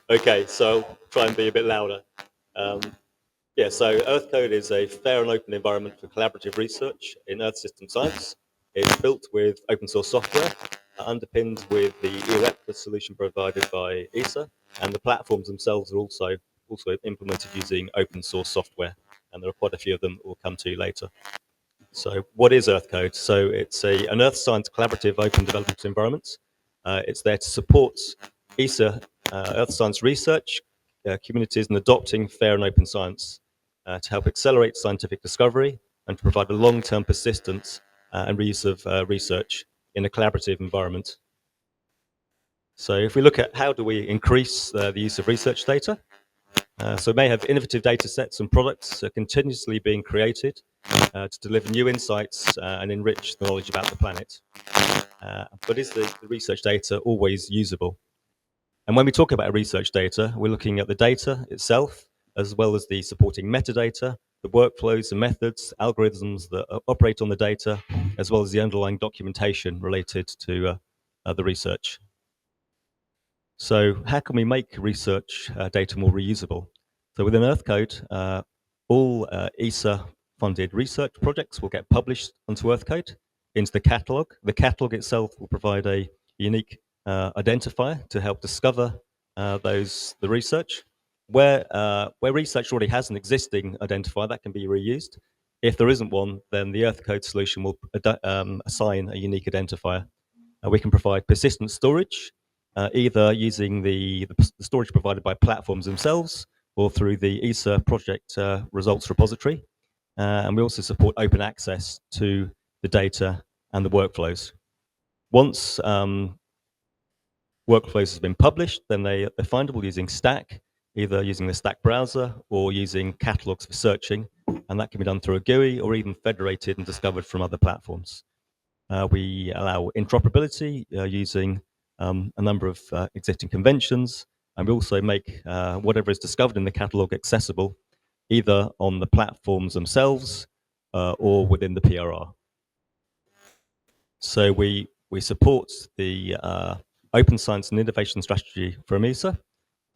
Okay, so I'll try and be a bit louder. Um, yeah, so EarthCODE is a fair and open environment for collaborative research in Earth system science. It's built with open source software, underpinned with the EOEPCA solution provided by ESA, and the platforms themselves are also implemented using open source software, and there are quite a few of them we'll come to later. So what is EarthCODE? So it's an Earth science collaborative open development environment. It's there to support ESA, Earth science research, communities in adopting fair and open science to help accelerate scientific discovery and to provide a long-term persistence and reuse of research in a collaborative environment. So if we look at how do we increase the use of research data, so we may have innovative data sets and products continuously being created to deliver new insights and enrich the knowledge about the planet. But is the research data always usable? And when we talk about research data, we're looking at the data itself, as well as the supporting metadata, the workflows and methods, algorithms that operate on the data, as well as the underlying documentation related to the research. So how can we make research data more reusable? So within EarthCODE, all ESA-funded research projects will get published onto EarthCODE into the catalog. The catalog itself will provide a unique identifier to help discover the research. Where research already has an existing identifier, that can be reused. If there isn't one, then the EarthCODE solution will assign a unique identifier. We can provide persistent storage, either using the storage provided by platforms themselves or through the ESA project results repository. And we also support open access to the data and the workflows. Once workflows have been published, then they're findable using Stack, either using the Stack browser or using catalogs for searching. And that can be done through a GUI or even federated and discovered from other platforms. We allow interoperability using a number of existing conventions, and we also make whatever is discovered in the catalog accessible either on the platforms themselves or within the PRR. So we support the Open Science and Innovation Strategy from ESA.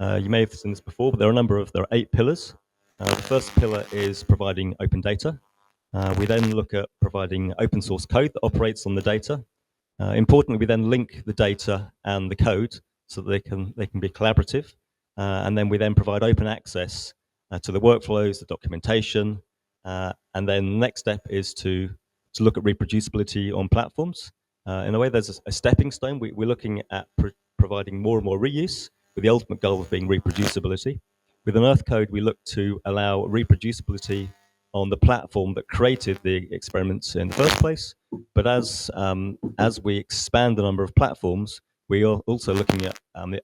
You may have seen this before, but there are 8 pillars. The first pillar is providing open data. We then look at providing open source code that operates on the data. Importantly, we then link the data and the code so that they can be collaborative. And then we then provide open access to the workflows, the documentation. And then the next step is to look at reproducibility on platforms. In a way, there's a stepping stone. We're looking at providing more and more reuse with the ultimate goal of being reproducibility. With an EarthCODE, we look to allow reproducibility on the platform that created the experiments in the first place. But as we expand the number of platforms, we are also looking at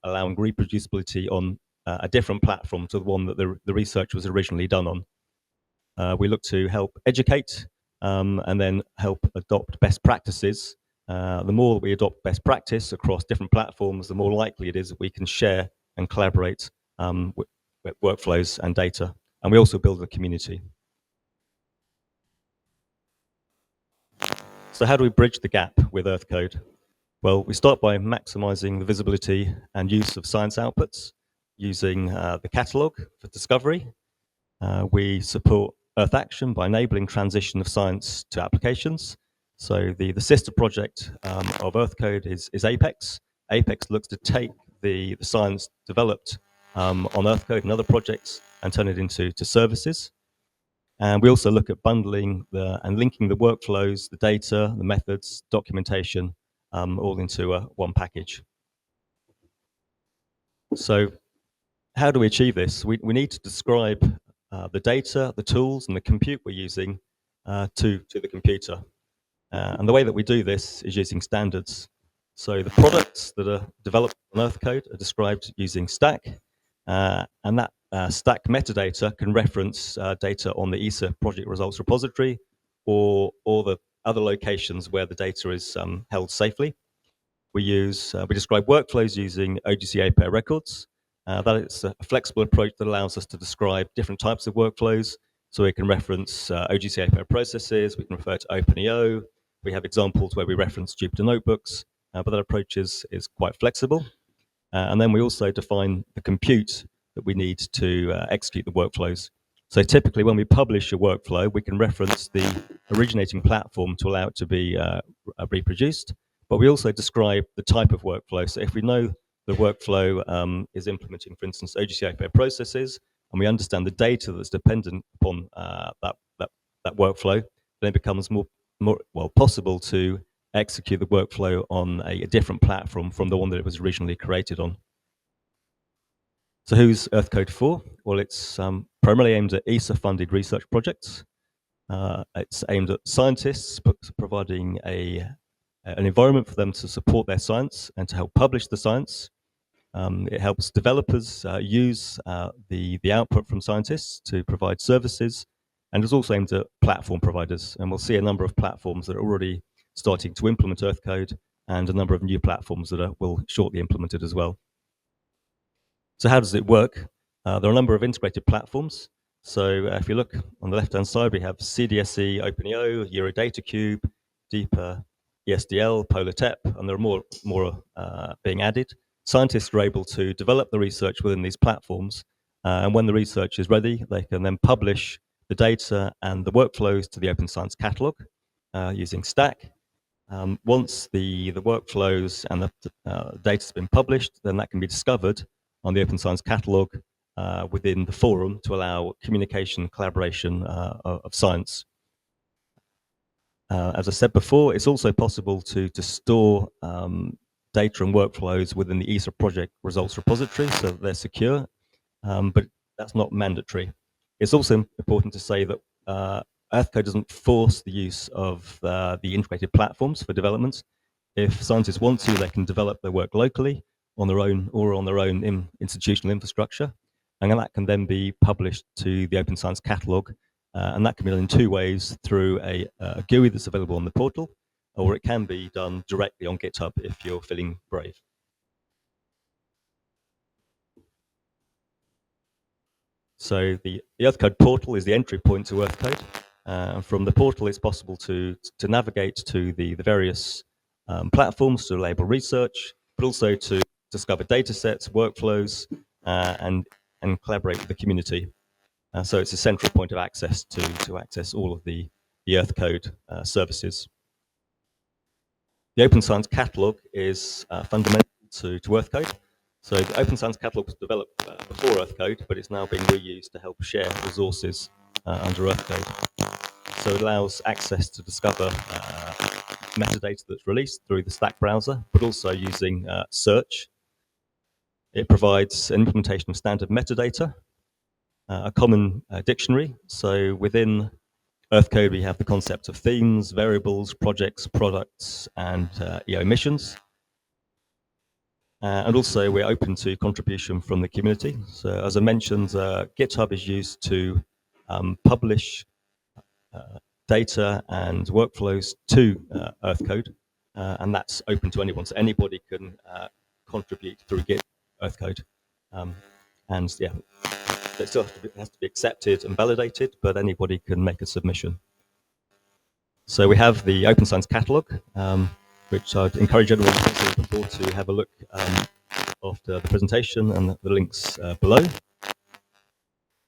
allowing reproducibility on a different platform to the one that the research was originally done on. We look to help educate and then help adopt best practices. The more we adopt best practice across different platforms, the more likely it is that we can share and collaborate with workflows and data. And we also build a community. So how do we bridge the gap with EarthCODE? Well, we start by maximizing the visibility and use of science outputs using the catalog for discovery. We support Earth Action by enabling transition of science to applications. So the sister project of EarthCODE is APEX. APEX looks to take the science developed on EarthCODE and other projects and turn it into services. And we also look at bundling and linking the workflows, the data, the methods, documentation, all into one package. So how do we achieve this? We need to describe the data, the tools, and the compute we're using to the computer. And the way that we do this is using standards. So the products that are developed on EarthCODE are described using Stack, and that Stack metadata can reference data on the ESA project results repository or the other locations where the data is held safely. We describe workflows using OGC API records. That is a flexible approach that allows us to describe different types of workflows. So we can reference OGC API processes, we can refer to openEO. We have examples where we reference Jupyter notebooks, but that approach is quite flexible. And then we also define the compute that we need to execute the workflows. So typically when we publish a workflow, we can reference the originating platform to allow it to be reproduced, but we also describe the type of workflow. So if we know the workflow is implementing, for instance, OGC API processes, and we understand the data that's dependent upon that workflow, then it becomes more possible to execute the workflow on a different platform from the one that it was originally created on. So who's EarthCODE for? Well, it's primarily aimed at ESA-funded research projects. It's aimed at scientists, providing an environment for them to support their science and to help publish the science. It helps developers use the output from scientists to provide services, and it's also aimed at platform providers. And we'll see a number of platforms that are already starting to implement EarthCODE, and a number of new platforms that will shortly implement it as well. So how does it work? There are a number of integrated platforms. So if you look on the left-hand side, we have CDSE, openEO, EURO Data Cube, DeepESDL, PolarTep, and there are more being added. Scientists are able to develop the research within these platforms, and when the research is ready, they can then publish the data and the workflows to the Open Science Catalogue using Stack. Once the workflows and the data has been published, then that can be discovered on the Open Science Catalogue within the forum to allow communication, collaboration of science. As I said before, it's also possible to store data and workflows within the ESA project results repository so that they're secure, but that's not mandatory. It's also important to say that EarthCODE doesn't force the use of the integrated platforms for development. If scientists want to, they can develop their work locally on their own or on their own institutional infrastructure, and that can then be published to the Open Science Catalogue, and that can be done in two ways, through a GUI that's available on the portal, or it can be done directly on GitHub if you're feeling brave. So the EarthCODE portal is the entry point to EarthCODE. From the portal, it's possible to navigate to the various platforms to label research, but also to discover data sets, workflows, and collaborate with the community. So it's a central point of access to access all of the EarthCODE services. The Open Science Catalogue is fundamental to EarthCODE. So the Open Science Catalogue was developed before EarthCODE, but it's now being reused to help share resources under EarthCODE. So it allows access to discover metadata that's released through the Stack browser, but also using search. It provides an implementation of standard metadata, a common dictionary. So within EarthCODE, we have the concept of themes, variables, projects, products, and EO missions. And also, we're open to contribution from the community. So as I mentioned, GitHub is used to publish data and workflows to EarthCODE, and that's open to anyone. So anybody can contribute through EarthCODE. And yeah, it still has to be accepted and validated, but anybody can make a submission. So we have the Open Science Catalogue, which I'd encourage everyone to have a look after the presentation, and the links below.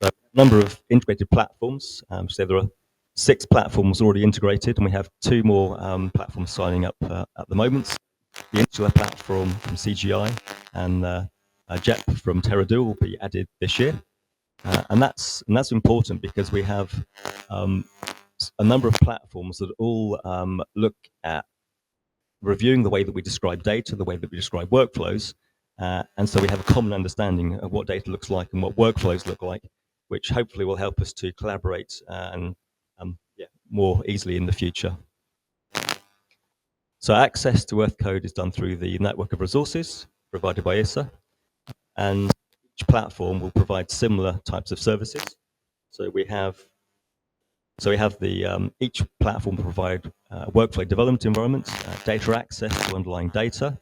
A number of integrated platforms. So there are 6 platforms already integrated, and we have 2 more platforms signing up at the moment. The Insular platform from CGI and JEP from TerraDual will be added this year. And that's important because we have a number of platforms that all look at reviewing the way that we describe data, the way that we describe workflows, and so we have a common understanding of what data looks like and what workflows look like, which hopefully will help us to collaborate and more easily in the future. So access to EarthCODE is done through the network of resources provided by ESA, and each platform will provide similar types of services. So we have each platform will provide workflow development environments, data access to underlying data,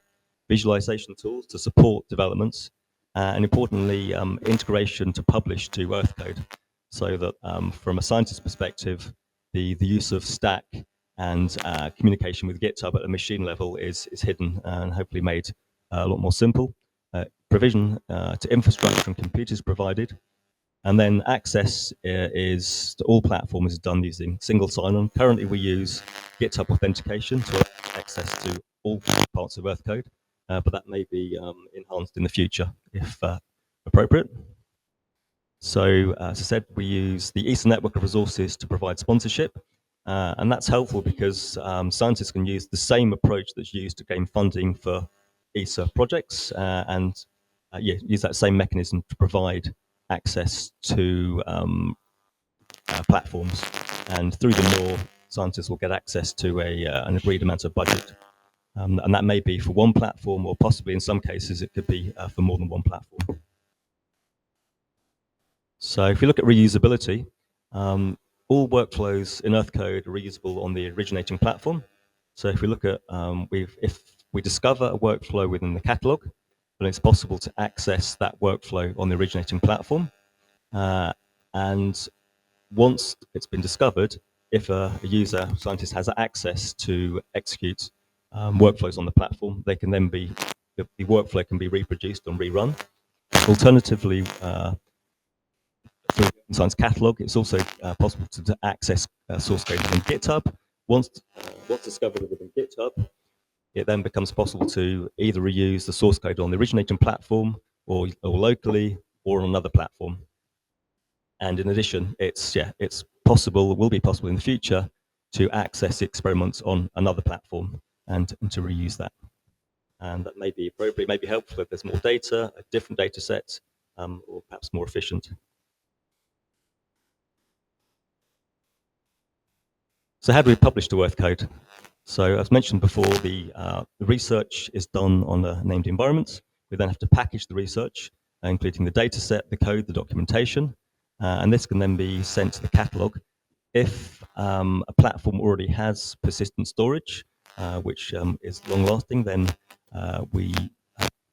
visualization tools to support developments, and importantly, integration to publish to EarthCODE, so that from a scientist perspective, the use of Stack and communication with GitHub at a machine level is hidden and hopefully made a lot more simple. provision to infrastructure and computers provided, and then access is to all platforms is done using single sign-on. Currently, we use GitHub authentication to allow access to all parts of EarthCODE, but that may be enhanced in the future if appropriate. So, as I said, we use the ESA network of resources to provide sponsorship, and that's helpful because scientists can use the same approach that's used to gain funding for ESA projects, and use that same mechanism to provide access to platforms. And through the law, scientists will get access to an agreed amount of budget, and that may be for one platform, or possibly in some cases it could be for more than one platform. So if we look at reusability, all workflows in EarthCODE are reusable on the originating platform. So if we look at, if we discover a workflow within the catalog, then it's possible to access that workflow on the originating platform. And once it's been discovered, if a user, scientist has access to execute workflows on the platform, they can then be, the workflow can be reproduced and rerun. Alternatively, through the Open Science Catalogue, it's also possible to access source code within GitHub. Once discovered within GitHub, it then becomes possible to either reuse the source code on the originating platform, or locally, or on another platform. And in addition, it's possible, it will be possible in the future, to access experiments on another platform and to reuse that. And that may be appropriate, may be helpful if there's more data, a different data set, or perhaps more efficient. So how do we publish to EarthCODE? So as mentioned before, the research is done on a named environment. We then have to package the research, including the data set, the code, the documentation, and this can then be sent to the catalog. If a platform already has persistent storage, which is long-lasting, then we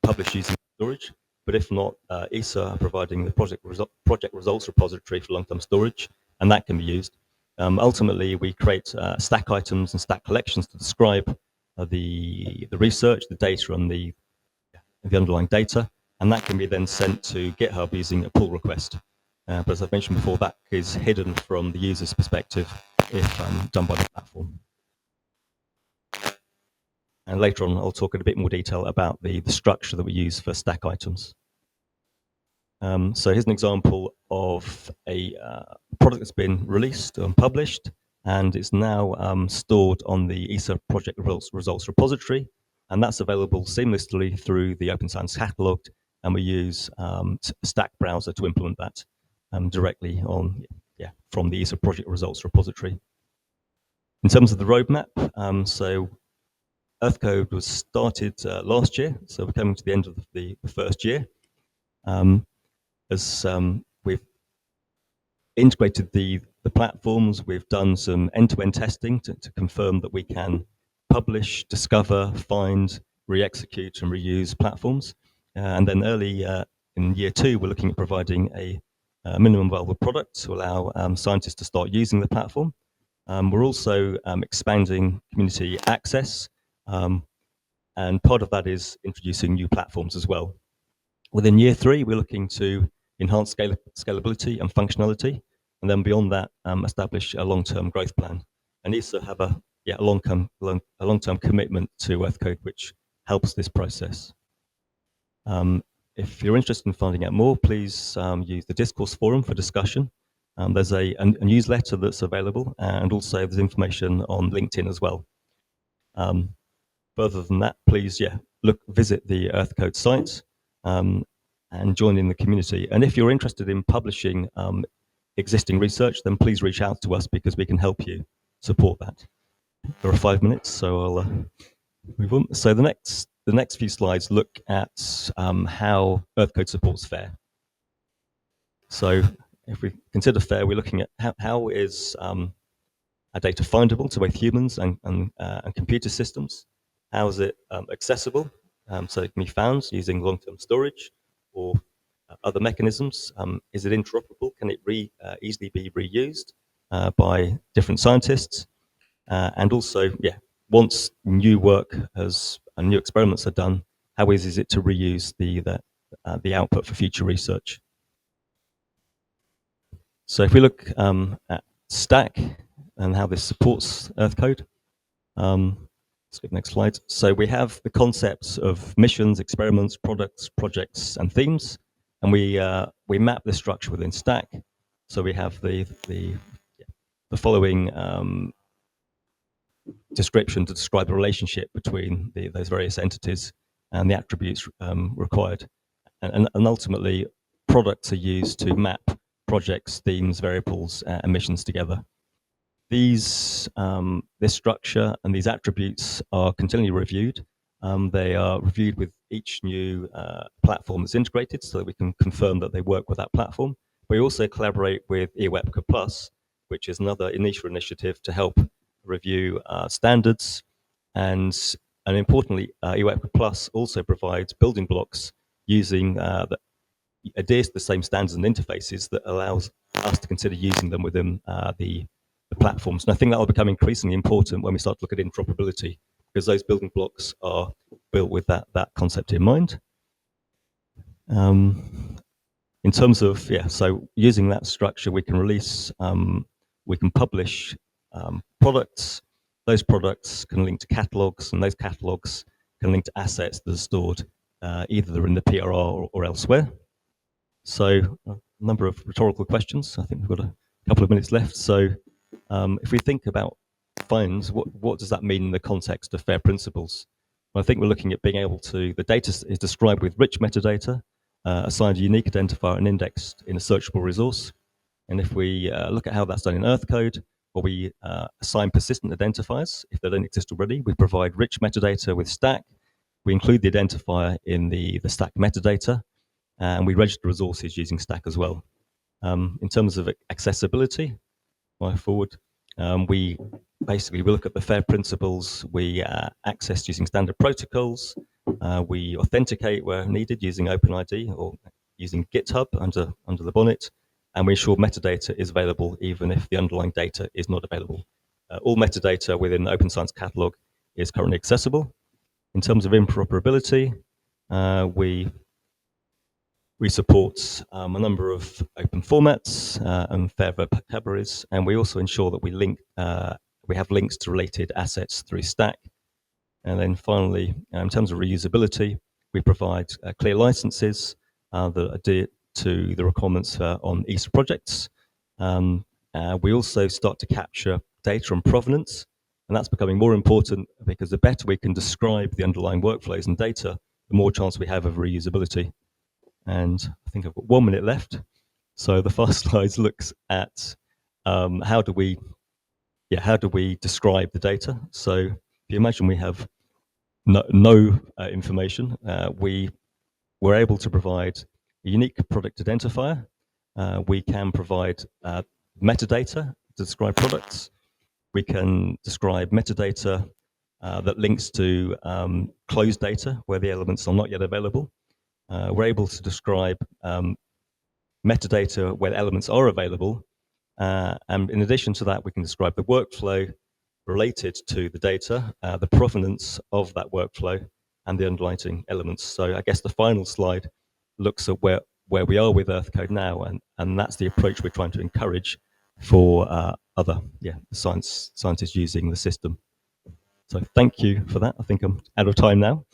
publish using storage. But if not, ESA are providing the project results repository for long-term storage, and that can be used. Ultimately, we create stack items and stack collections to describe the research, the data, and the underlying data, and that can be then sent to GitHub using a pull request. But as I've mentioned before, that is hidden from the user's perspective if done by the platform. And later on, I'll talk in a bit more detail about the structure that we use for stack items. So here's an example of a product that's been released and published, and it's now stored on the ESA project results repository, and that's available seamlessly through the Open Science Catalogue, and we use Stack Browser to implement that directly on, from the ESA project results repository. In terms of the roadmap, so EarthCODE was started last year, so we're coming to the end of the first year. As we've integrated the platforms, we've done some end-to-end testing to confirm that we can publish, discover, find, re-execute, and reuse platforms. And then early in year 2, we're looking at providing a minimum viable product to allow scientists to start using the platform. We're also expanding community access, and part of that is introducing new platforms as well. Within year 3, we're looking to enhance scalability and functionality, and then beyond that, establish a long-term growth plan. And ESA have a long-term commitment to EarthCODE, which helps this process. If you're interested in finding out more, please use the discourse forum for discussion. There's a newsletter that's available, and also there's information on LinkedIn as well. Further than that, please, visit the EarthCODE site and join in the community. And if you're interested in publishing existing research, then please reach out to us because we can help you support that. There are 5 minutes, so I'll move on. So the next few slides look at how EarthCODE supports FAIR. So if we consider FAIR, we're looking at how is our data findable to both humans and computer systems? How is it accessible? So it can be found using long-term storage or other mechanisms. Is it interoperable? Can it easily be reused by different scientists? And also, once new work and new experiments are done, how easy is it to reuse the the output for future research. So if we look at Stack and how this supports EarthCODE, let's go to the next slide. So we have the concepts of missions, experiments, products, projects, and themes, and we map the structure within Stack. So we have the following description to describe the relationship between those various entities and the attributes required. And ultimately, products are used to map projects, themes, variables, and missions together. This structure and these attributes are continually reviewed. They are reviewed with each new platform that's integrated so that we can confirm that they work with that platform. We also collaborate with EOEPCA Plus, which is another initial initiative to help review standards. And importantly, EOEPCA Plus also provides building blocks using that adheres to the same standards and interfaces that allows us to consider using them within the platforms. And I think that will become increasingly important when we start to look at interoperability, because those building blocks are built with that concept in mind. In terms of, so using that structure, we can release, we can publish products. Those products can link to catalogs, and those catalogs can link to assets that are stored either in the PRR or elsewhere. So a number of rhetorical questions. I think we've got a couple of minutes left. So if we think about finds, what does that mean in the context of FAIR principles? Well, I think we're looking at being able to, the data is described with rich metadata, assigned a unique identifier and indexed in a searchable resource. And if we look at how that's done in EarthCODE, well, we assign persistent identifiers. If they don't exist already, we provide rich metadata with Stack. We include the identifier in the Stack metadata, and we register resources using Stack as well. In terms of accessibility, going forward, we look at the FAIR principles. We access using standard protocols. We authenticate where needed using OpenID or using GitHub under the bonnet, and we ensure metadata is available even if the underlying data is not available. All metadata within the Open Science Catalogue is currently accessible. In terms of interoperability, we support a number of open formats and FAIR vocabularies, and we also ensure that we have links to related assets through Stack. And then finally, in terms of reusability, we provide clear licenses that adhere to the requirements on ESA projects. We also start to capture data on provenance, and that's becoming more important because the better we can describe the underlying workflows and data, the more chance we have of reusability. And I think I've got 1 minute left. So the first slide looks at how do we describe the data. So if you imagine we have no information, we're able to provide a unique product identifier. We can provide metadata to describe products. We can describe metadata that links to closed data where the elements are not yet available. We're able to describe metadata where the elements are available. And in addition to that, we can describe the workflow related to the data, the provenance of that workflow, and the underlying elements. So I guess the final slide looks at where we are with EarthCODE now, and that's the approach we're trying to encourage for other scientists using the system. So thank you for that. I think I'm out of time now.